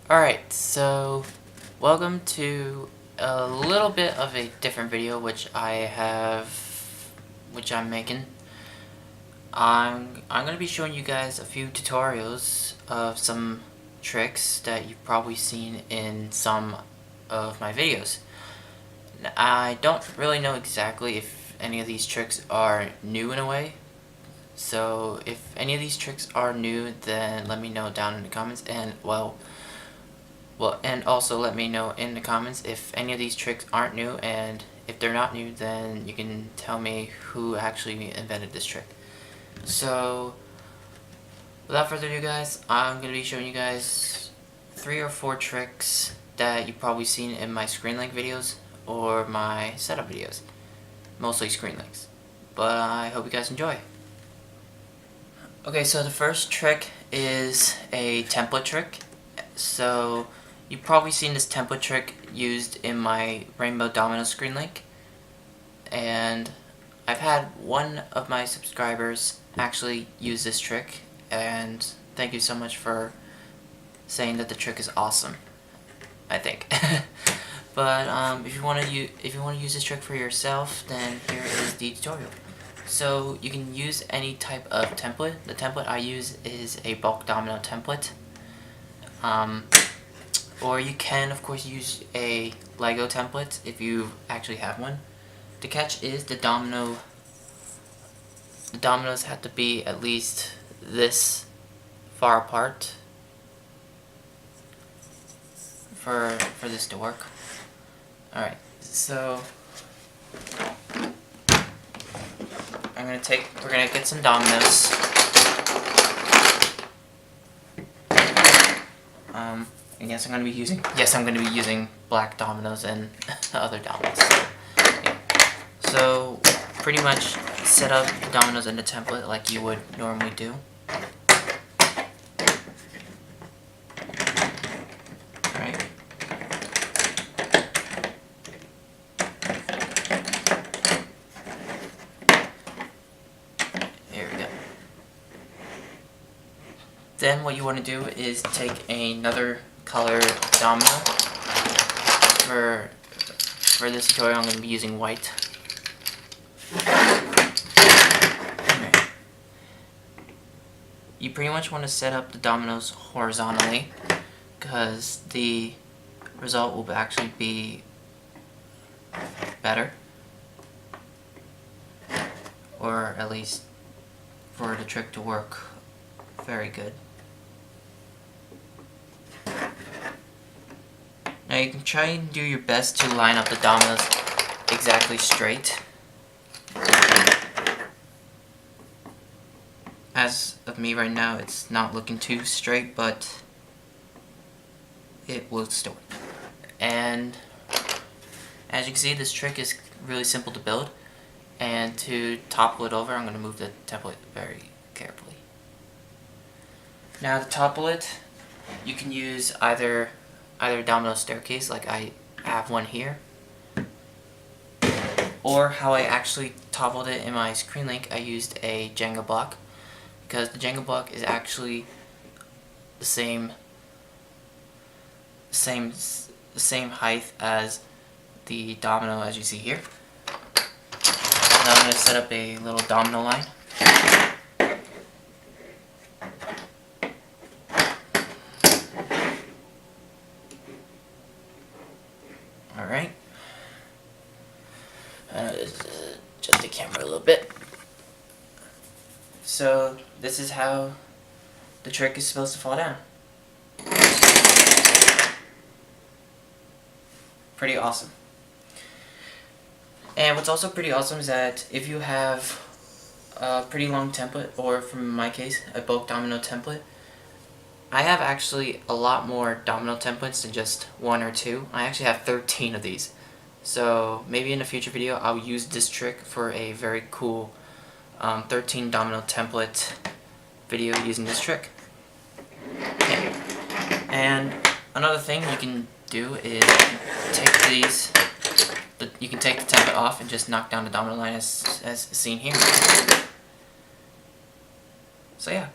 Alright, so welcome to a little bit of a different video which I'm making. I'm going to be showing you guys a few tutorials of some tricks that you've probably seen in some of my videos. I don't really know exactly if any of these tricks are new in a way. So if any of these tricks are new, then let me know down in the comments, and and also let me know in the comments if any of these tricks aren't new, and if they're not new, then you can tell me who actually invented this trick. So, without further ado guys, I'm going to be showing you guys 3 or 4 tricks that you've probably seen in my screen link videos or my setup videos. Mostly screen links. But I hope you guys enjoy. Okay, so the first trick is a template trick. So, you've probably seen this template trick used in my Rainbow Domino screen link, and I've had one of my subscribers actually use this trick, and thank you so much for saying that the trick is awesome, I think. But if you want to use this trick for yourself, then here is the tutorial. So you can use any type of template. The template I use is a bulk domino template. Or you can, of course, use a Lego template if you actually have one. The catch is the dominoes have to be at least this far apart for this to work. Alright, so we're gonna get some dominoes. Yes, I'm going to be using black dominoes and other dominoes. Yeah. So, pretty much set up the dominoes in the template like you would normally do. Alright. Here we go. Then what you want to do is take another color domino. For this tutorial, I'm going to be using white. Okay. You pretty much want to set up the dominoes horizontally, because the result will actually be better, or at least for the trick to work very good. Now you can try and do your best to line up the dominoes exactly straight. As of me right now, it's not looking too straight, but it will still work. And as you can see, this trick is really simple to build. And to topple it over, I'm going to move the template very carefully. Now to topple it, you can use either domino staircase, like I have one here, or how I actually toppled it in my screen link, I used a Jenga block, because the Jenga block is actually the same height as the domino as you see here. Now I'm going to set up a little domino line. Alright. Adjust the camera a little bit. So, this is how the trick is supposed to fall down. Pretty awesome. And what's also pretty awesome is that if you have a pretty long template, or from my case, a bulk domino template, I have actually a lot more domino templates than just 1 or 2. I actually have 13 of these. So maybe in a future video I'll use this trick for a very cool 13 domino template video using this trick. Okay. And another thing you can do is you can take the template off and just knock down the domino line as seen here. So yeah.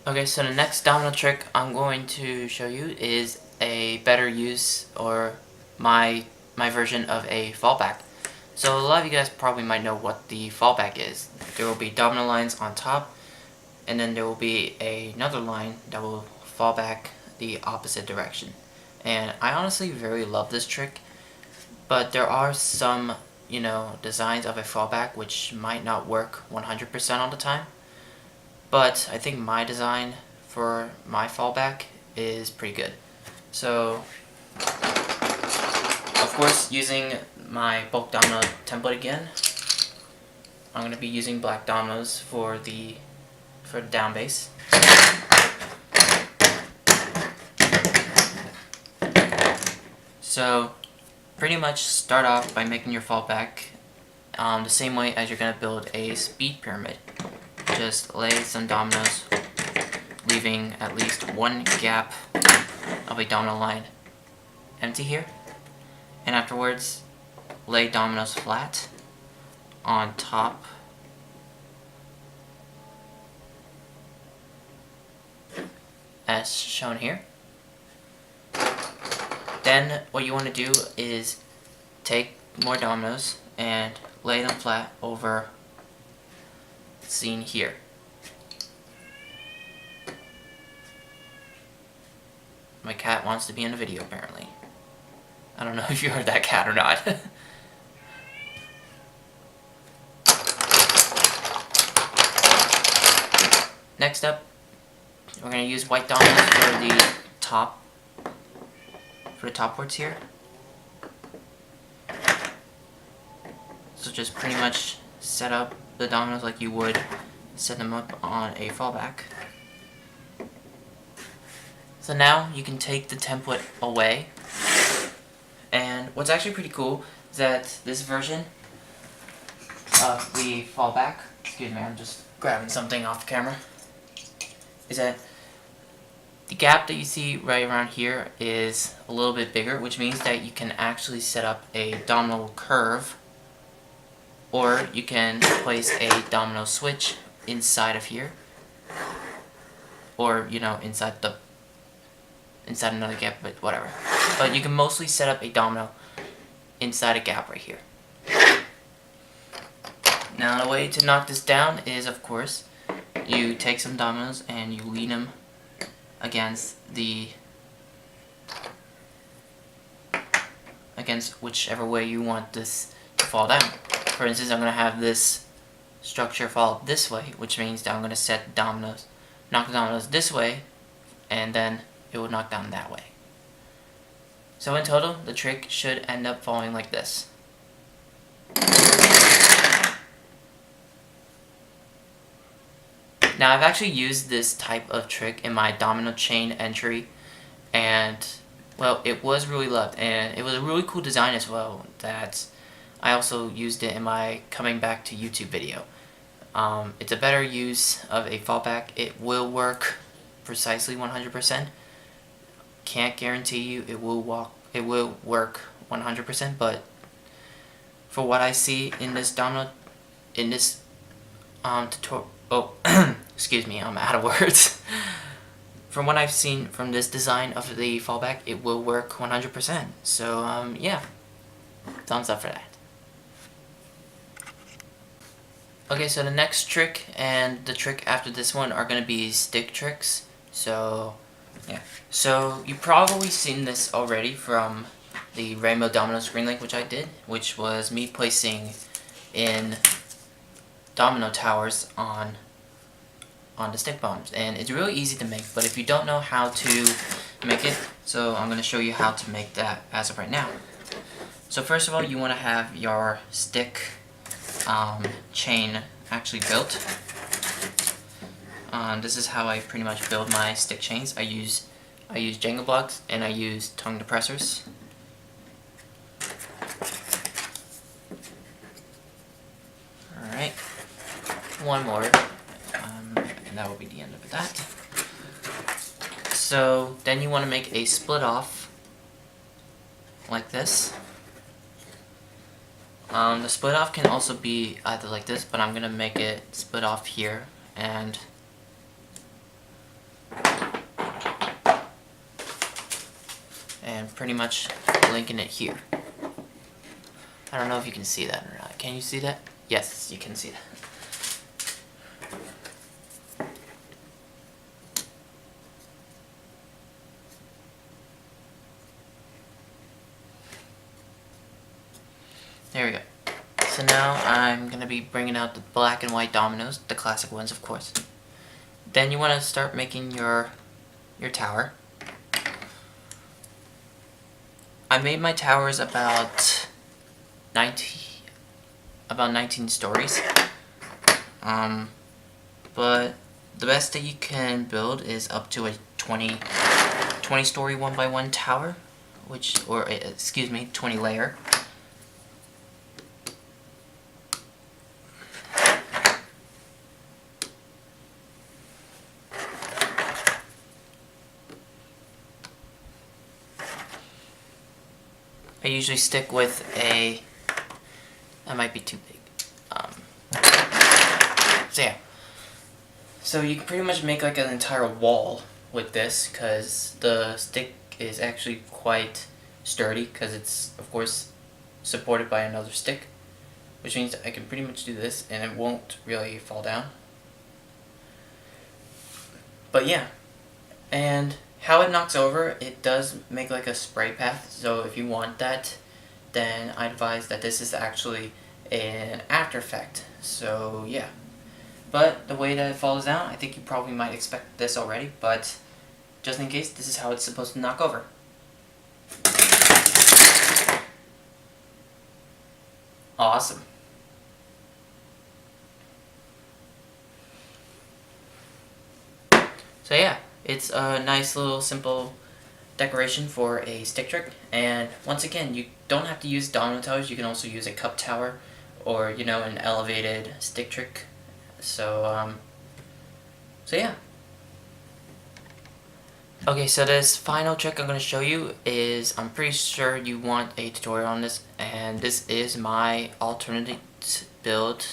Okay, so the next domino trick I'm going to show you is a better use, or my version of a fallback. So a lot of you guys probably might know what the fallback is. There will be domino lines on top, and then there will be another line that will fall back the opposite direction. And I honestly very love this trick, but there are some, designs of a fallback which might not work 100% all the time. But I think my design for my fallback is pretty good. So, of course, using my bulk domino template again, I'm going to be using black dominoes for the down base. So, pretty much start off by making your fallback the same way as you're going to build a speed pyramid. Just lay some dominoes, leaving at least one gap of a domino line empty here. And afterwards, lay dominoes flat on top as shown here. Then what you want to do is take more dominoes and lay them flat over the scene here. My cat wants to be in the video apparently. I don't know if you heard that cat or not. Next up, we're going to use white dominoes for the top boards here. So just pretty much set up the dominoes like you would set them up on a fallback. So now you can take the template away, and what's actually pretty cool is that this version of the fallback, excuse me, I'm just grabbing something off the camera, is that the gap that you see right around here is a little bit bigger, which means that you can actually set up a domino curve, or you can place a domino switch inside of here, or inside another gap, but whatever. But you can mostly set up a domino inside a gap right here. Now the way to knock this down is, of course, you take some dominoes and you lean them against whichever way you want this to fall down. For instance, I'm going to have this structure fall this way, which means that I'm going to knock the dominoes this way, and then it will knock down that way. So in total, the trick should end up falling like this. Now I've actually used this type of trick in my domino chain entry, and well, it was really loved, and it was a really cool design as well that I also used it in my coming back to YouTube video. It's a better use of a fallback. It will work precisely 100%. Can't guarantee you it will work 100%, but for what I see in this tutorial, excuse me, I'm out of words. From what I've seen from this design of the fallback, it will work 100%. So yeah, thumbs up for that. Okay, so the next trick and the trick after this one are going to be stick tricks. So yeah, so you've probably seen this already from the Rainbow Domino screen link which I did, which was me placing in domino towers on the stick bombs, and it's really easy to make, but if you don't know how to make it, so I'm going to show you how to make that as of right now. So first of all, you want to have your stick chain actually built. This is how I pretty much build my stick chains. I use Jenga blocks and I use tongue depressors. Alright, one more, and that will be the end of that. So then you want to make a split off like this. The split off can also be either like this, but I'm going to make it split off here, and and pretty much linking it here. I don't know if you can see that or not. Can you see that? Yes, you can see that. There we go. So now I'm going to be bringing out the black and white dominoes, the classic ones of course. Then you want to start making your tower. I made my towers about 19 stories. But the best that you can build is up to a 20 story 1x1 tower, 20 layer. I usually stick with that might be too big. So yeah. So you can pretty much make like an entire wall with this, because the stick is actually quite sturdy, because it's of course supported by another stick, which means I can pretty much do this and it won't really fall down. But yeah, and how it knocks over, it does make like a spray path, so if you want that, then I advise that this is actually an after effect. So yeah. But the way that it falls down, I think you probably might expect this already, but just in case, this is how it's supposed to knock over. Awesome. So yeah, it's a nice little simple decoration for a stick trick, and once again, you don't have to use domino towers, you can also use a cup tower, or an elevated stick trick. So yeah. Okay, so this final trick I'm going to show you is, I'm pretty sure you want a tutorial on this, and this is my alternate build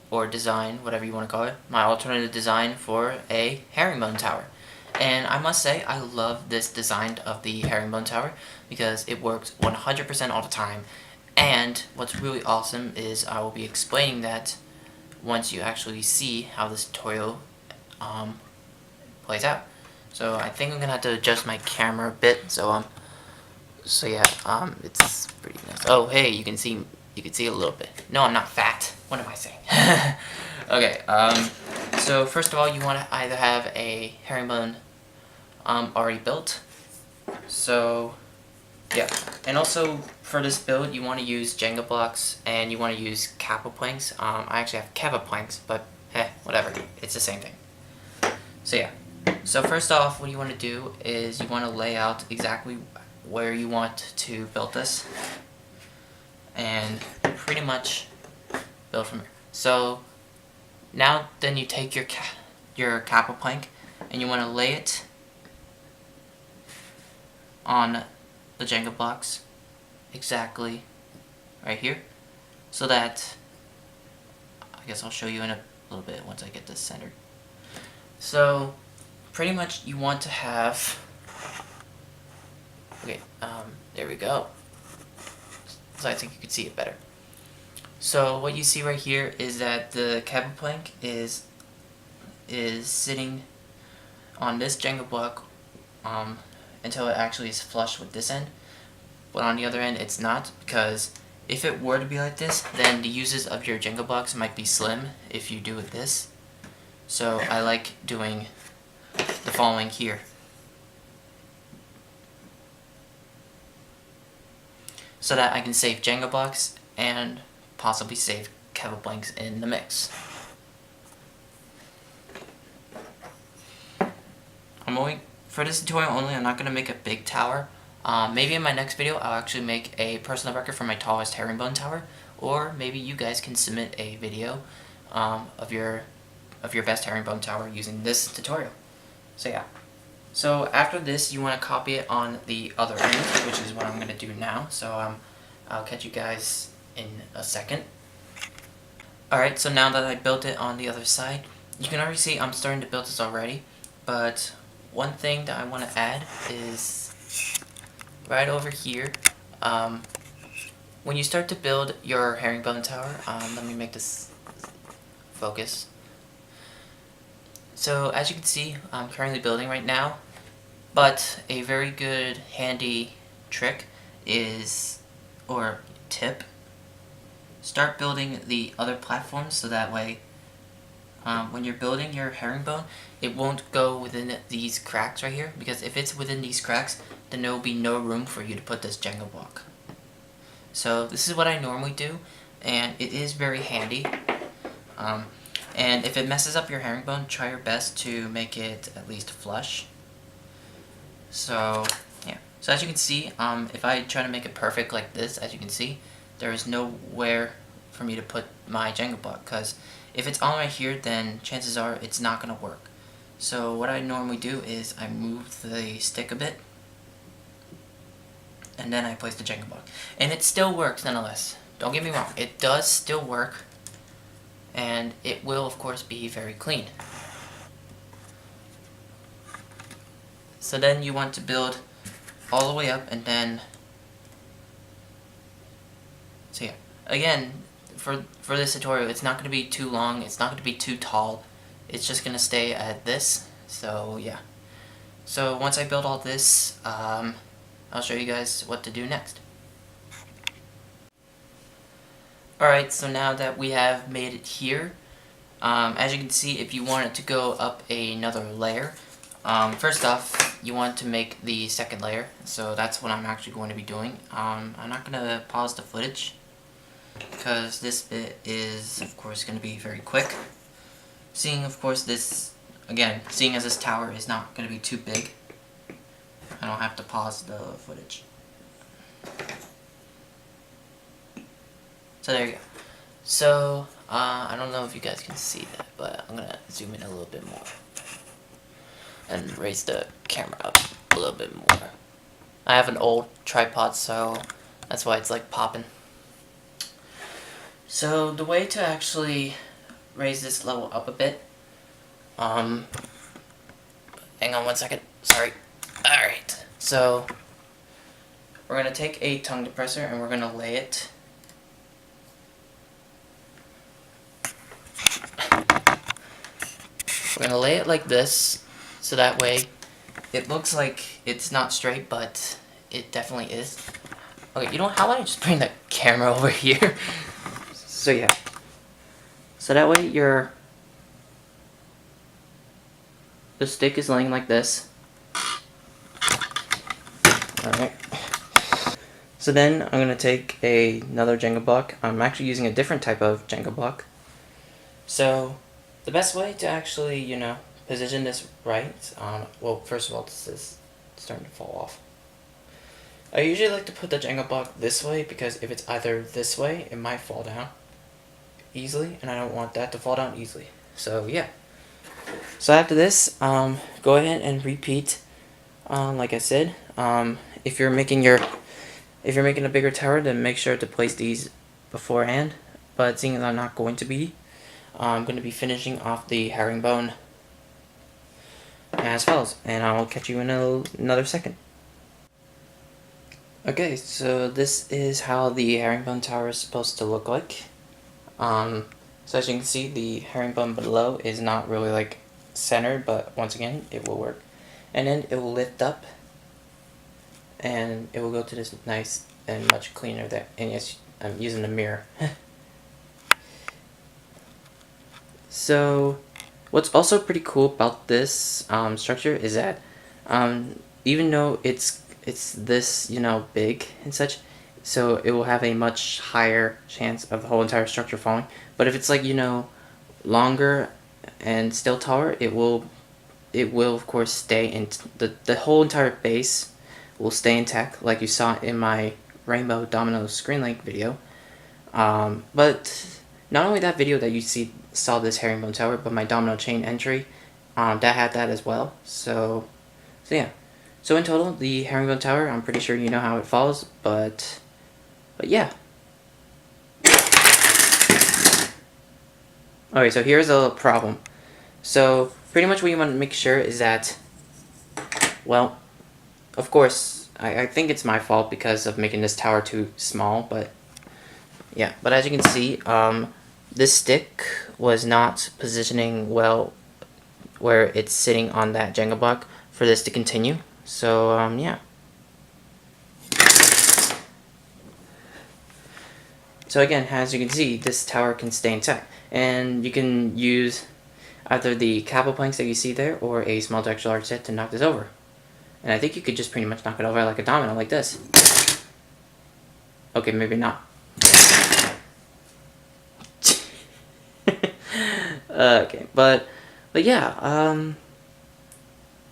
or design, whatever you want to call it, my alternative design for a herringbone tower. And I must say, I love this design of the herringbone tower because it works 100% all the time. And what's really awesome is I will be explaining that once you actually see how this tutorial plays out. So I think I'm gonna have to adjust my camera a bit. So yeah, it's pretty nice. Oh hey, you can see a little bit. No, I'm not fat. What am I saying? Okay. So first of all, you want to either have a herringbone already built. So yeah, and also for this build, you want to use Jenga blocks and you want to use Kappa planks. I actually have Kappa planks, but whatever, it's the same thing. So yeah, so first off, what you want to do is you want to lay out exactly where you want to build this, and pretty much build from here. So now then you take your Kappa plank and you want to lay it on the Jenga blocks exactly right here, so that, I guess I'll show you in a little bit once I get this centered. So pretty much you want to have, okay, there we go. So I think you can see it better. So what you see right here is that the Kappa plank is sitting on this Jenga block until it actually is flush with this end. But on the other end, it's not, because if it were to be like this, then the uses of your Jenga blocks might be slim if you do it this. So I like doing the following here. So that I can save Jenga blocks and possibly save Kappa planks in the mix. For this tutorial only, I'm not going to make a big tower. Maybe in my next video I'll actually make a personal record for my tallest herringbone tower, or maybe you guys can submit a video of your best herringbone tower using this tutorial. So yeah. So after this, you want to copy it on the other end, which is what I'm going to do now. So I'll catch you guys in a second. Alright, so now that I built it on the other side, you can already see I'm starting to build this already, but one thing that I want to add is right over here, when you start to build your herringbone tower, let me make this focus. So as you can see, I'm currently building right now, but a very good handy trick is, or tip, start building the other platforms so that way when you're building your herringbone, it won't go within these cracks right here, because if it's within these cracks, then there will be no room for you to put this Jenga block. So this is what I normally do, and it is very handy. And if it messes up your herringbone, try your best to make it at least flush. So yeah. So as you can see, if I try to make it perfect like this, as you can see, there is nowhere for me to put my Jenga block, because if it's on right here, then chances are it's not going to work. So what I normally do is I move the stick a bit, and then I place the Jenga block. And it still works nonetheless. Don't get me wrong, it does still work, and it will of course be very clean. So then you want to build all the way up, and then, so yeah, again, for this tutorial, it's not going to be too long, it's not going to be too tall, it's just going to stay at this. So yeah. So once I build all this, I'll show you guys what to do next. Alright, so now that we have made it here, as you can see, if you want it to go up another layer, first off, you want to make the second layer, so that's what I'm actually going to be doing. I'm not going to pause the footage, because this bit is, of course, going to be very quick. Seeing, of course, seeing as this tower is not going to be too big, I don't have to pause the footage. So there you go. So, I don't know if you guys can see that, but I'm going to zoom in a little bit more and raise the camera up a little bit more. I have an old tripod, so that's why it's like popping. So the way to actually raise this level up a bit, hang on one second, sorry. Alright, so we're going to take a tongue depressor and we're going to lay it like this, so that way it looks like it's not straight, but it definitely is. Okay, you know what, how about I just bring the camera over here? So yeah. So that way the stick is laying like this. Alright. So then I'm going to take another Jenga block. I'm actually using a different type of Jenga block. So the best way to actually, position this right, well, first of all, this is starting to fall off. I usually like to put the Jenga block this way, because if it's either this way, it might fall down easily, and I don't want that to fall down easily. So yeah. So after this, go ahead and repeat, like I said. If you're making a bigger tower, then make sure to place these beforehand. But seeing as I'm not going to be, I'm going to be finishing off the herringbone as follows, and I'll catch you in another second. Okay, so this is how the herringbone tower is supposed to look like. So as you can see, the herringbone below is not really like centered, but once again, it will work. And then it will lift up, and it will go to this nice and much cleaner there. And yes, I'm using a mirror. So what's also pretty cool about this structure is that even though it's this big and such, so it will have a much higher chance of the whole entire structure falling. But if it's like longer and still taller, it will of course stay in the whole entire base will stay intact, like you saw in my Rainbow Domino screen link video. But not only that video that you saw this herringbone tower, but my domino chain entry that had that as well. So yeah. So in total, the herringbone tower, I'm pretty sure you know how it falls, but yeah. Okay, so here's a problem. So pretty much what you want to make sure is that, well, of course, I think it's my fault because of making this tower too small, but yeah. But as you can see, this stick was not positioning well where it's sitting on that Jenga block for this to continue. So, yeah. So again, as you can see, this tower can stay intact. And you can use either the cable planks that you see there or a small textural art set to knock this over. And I think you could just pretty much knock it over like a domino, like this. Okay, maybe not. Okay, but yeah,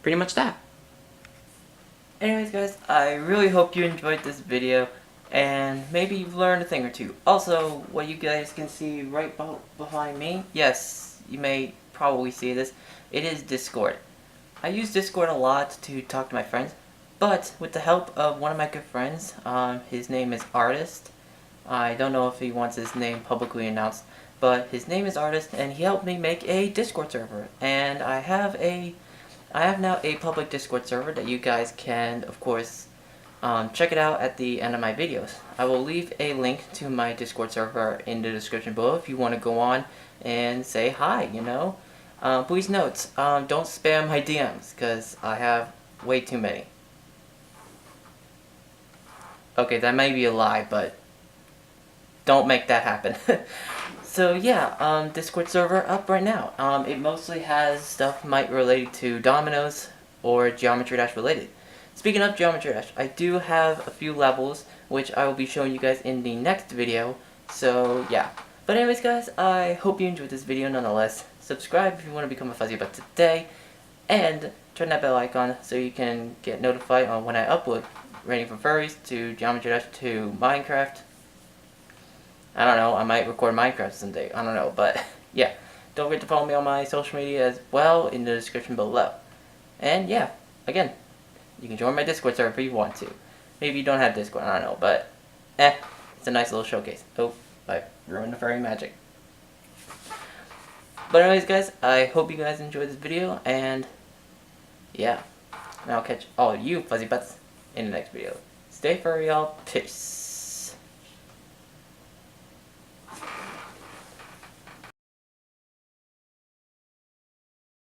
pretty much that. Anyways guys, I really hope you enjoyed this video, and maybe you've learned a thing or two. Also, what you guys can see right behind me, yes, you may probably see this, it is Discord. I use Discord a lot to talk to my friends, but with the help of one of my good friends, his name is Artist. I don't know if he wants his name publicly announced, but his name is Artist, and he helped me make a Discord server. And I have now a public Discord server that you guys can, of course, check it out at the end of my videos. I will leave a link to my Discord server in the description below if you want to go on and say hi, you know. Please note, don't spam my DMs, because I have way too many. Okay, that may be a lie, but don't make that happen. So yeah, Discord server up right now. It mostly has stuff might related to Dominoes or Geometry Dash related. Speaking of Geometry Dash, I do have a few levels, which I will be showing you guys in the next video, so yeah. But anyways guys, I hope you enjoyed this video nonetheless. Subscribe if you want to become a Fuzzy Butt today, and turn that bell icon so you can get notified on when I upload, ranging from furries to Geometry Dash to Minecraft. I don't know, I might record Minecraft someday, I don't know, but yeah. Don't forget to follow me on my social media as well in the description below. And yeah, again, you can join my Discord server if you want to. Maybe you don't have Discord, I don't know, but it's a nice little showcase. Oh, I ruined the furry magic. But anyways guys, I hope you guys enjoyed this video, and yeah. And I'll catch all of you Fuzzy Butts in the next video. Stay furry, y'all. Peace.